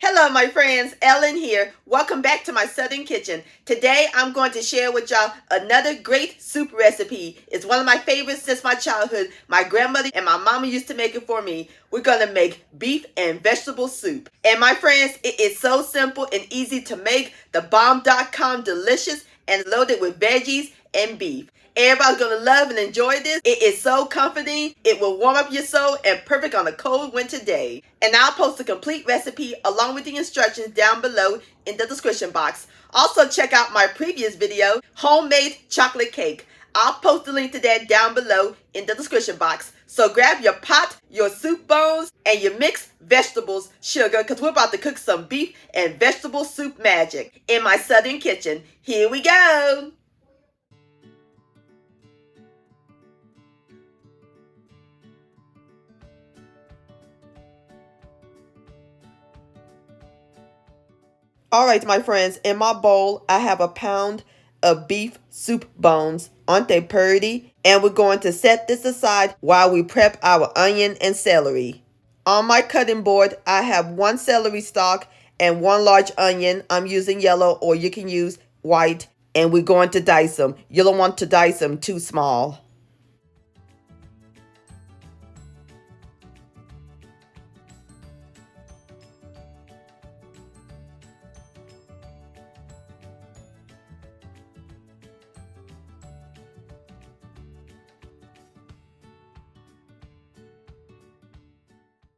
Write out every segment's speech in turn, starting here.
Hello my friends, Ellen here. Welcome back to my Southern Kitchen. Today I'm going to share with y'all another great soup recipe. It's one of my favorites since my childhood. My grandmother and my mama used to make it for me. We're going to make beef and vegetable soup. And my friends, it is so simple and easy to make. The bomb.com delicious and loaded with veggies and beef. Everybody's going to love and enjoy this. It is so comforting. It will warm up your soul and perfect on a cold winter day. And I'll post a complete recipe along with the instructions down below in the description box. Also check out my previous video, homemade chocolate cake. I'll post the link to that down below in the description box. So grab your pot, your soup bones, and your mixed vegetables, sugar, because we're about to cook some beef and vegetable soup magic in my Southern Kitchen. Here we go. All right, my friends, in my bowl, I have a pound of beef soup bones. Aren't they pretty? And we're going to set this aside while we prep our onion and celery. On my cutting board, I have one celery stalk and one large onion. I'm using yellow, or you can use white. And we're going to dice them. You don't want to dice them too small.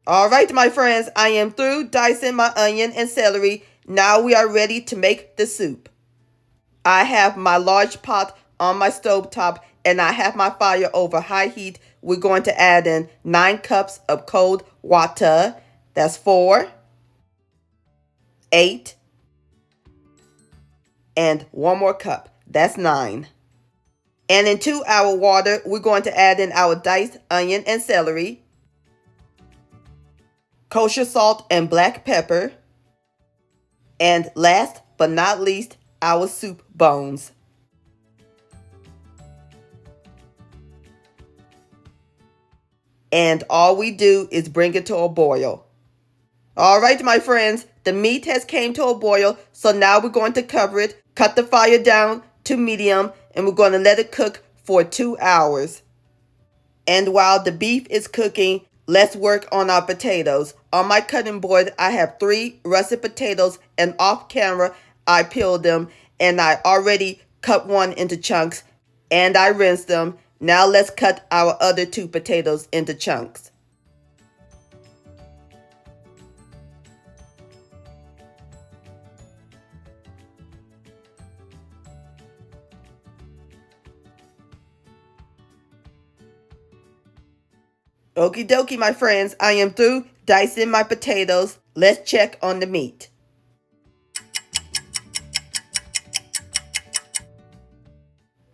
All right, my friends, I am through dicing my onion and celery. Now we are ready to make the soup. I have my large pot on my stove top and I have my fire over high heat. We're going to add in 9 cups of cold water. That's 4, 8, and 1 more cup. That's 9. And into our water, we're going to add in our diced onion and celery, kosher salt and black pepper, and last but not least, our soup bones. And all we do is bring it to a boil. All right, my friends, the meat has came to a boil, so now we're going to cover it, cut the fire down to medium, and we're going to let it cook for 2 hours. And while the beef is cooking, let's work on our potatoes. On my cutting board, I have 3 russet potatoes, and off camera, I peeled them, and I already cut one into chunks, and I rinsed them. Now let's cut our other 2 potatoes into chunks. Okie dokie, my friends, I am through dicing my potatoes. Let's check on the meat.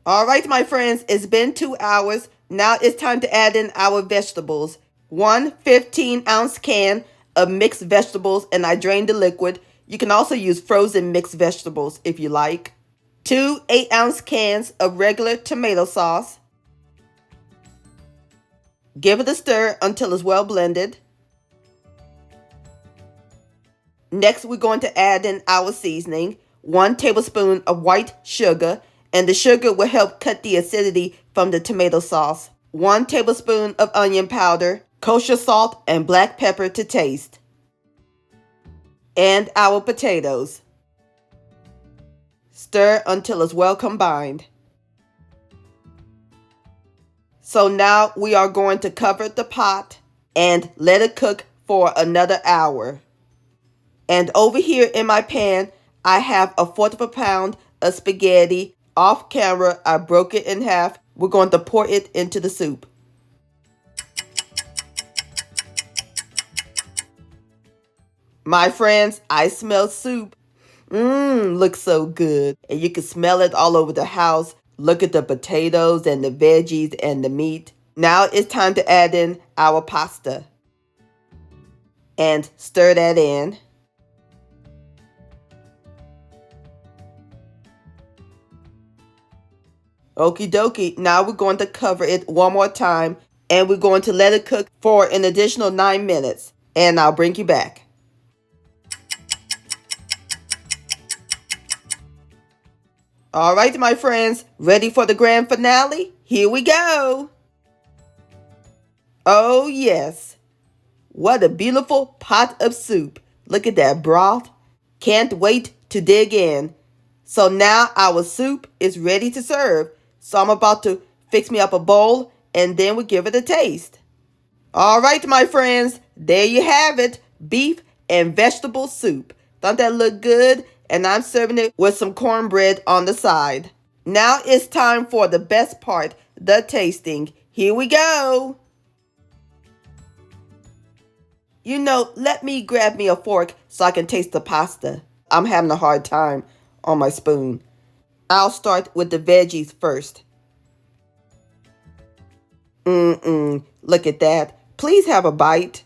All right, my friends, it's been 2 hours. Now it's time to add in our vegetables. 1 15-ounce can of mixed vegetables, and I drained the liquid. You can also use frozen mixed vegetables if you like. 2 8-ounce cans of regular tomato sauce. Give it a stir until it's well blended. Next, we're going to add in our seasoning. 1 tablespoon of white sugar, and the sugar will help cut the acidity from the tomato sauce. 1 tablespoon of onion powder, kosher salt, and black pepper to taste. And our potatoes. Stir until it's well combined. So now we are going to cover the pot and let it cook for another hour. And over here in my pan, I have 1/4 of a pound of spaghetti. Off camera, I broke it in half. We're going to pour it into the soup. My friends, I smell soup. Looks so good. And you can smell it all over the house. Look at the potatoes and the veggies and the meat. Now it's time to add in our pasta. And stir that in. Okie dokie, now we're going to cover it one more time and we're going to let it cook for an additional 9 minutes. And I'll bring you back. All right, my friends, ready for the grand finale? Here we go. Oh, yes. What a beautiful pot of soup. Look at that broth. Can't wait to dig in. So now our soup is ready to serve. So I'm about to fix me up a bowl and then we'll give it a taste. All right, my friends, there you have it. Beef and vegetable soup. Don't that look good? And I'm serving it with some cornbread on the side. Now it's time for the best part, the tasting. Here we go. Let me grab me a fork so I can taste the pasta. I'm having a hard time on my spoon. I'll start with the veggies first. Look at that. Please have a bite.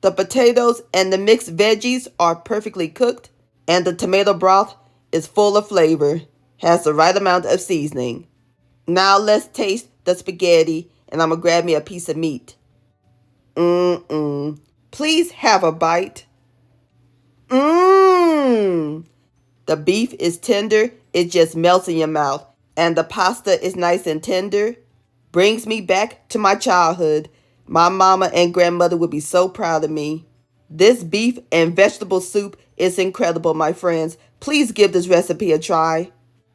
The potatoes and the mixed veggies are perfectly cooked, and the tomato broth is full of flavor, has the right amount of seasoning. Now let's taste the spaghetti, and I'm gonna grab me a piece of meat. Please have a bite. The beef is tender, it just melts in your mouth, and the pasta is nice and tender. Brings me back to my childhood. My mama and grandmother would be so proud of me. This beef and vegetable soup is incredible, my friends. Please give this recipe a try.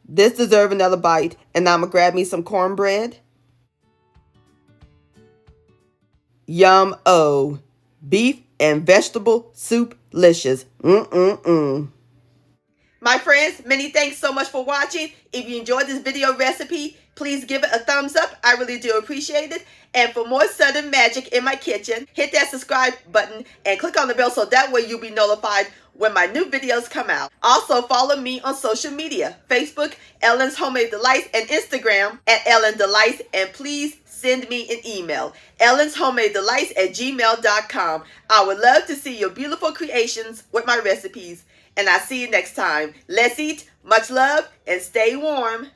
This deserves another bite, and I'm gonna grab me some cornbread. Yum-o. Beef and vegetable soup-licious. My friends, many thanks so much for watching. If you enjoyed this video recipe, please give it a thumbs up. I really do appreciate it. And for more Southern magic in my kitchen, hit that subscribe button and click on the bell so that way you'll be notified when my new videos come out. Also, follow me on social media, Facebook, Ellen's Homemade Delights, and Instagram at Ellen Delights. And please send me an email, ellenshomemadedelights@gmail.com. I would love to see your beautiful creations with my recipes. And I'll see you next time. Let's eat, much love, and stay warm.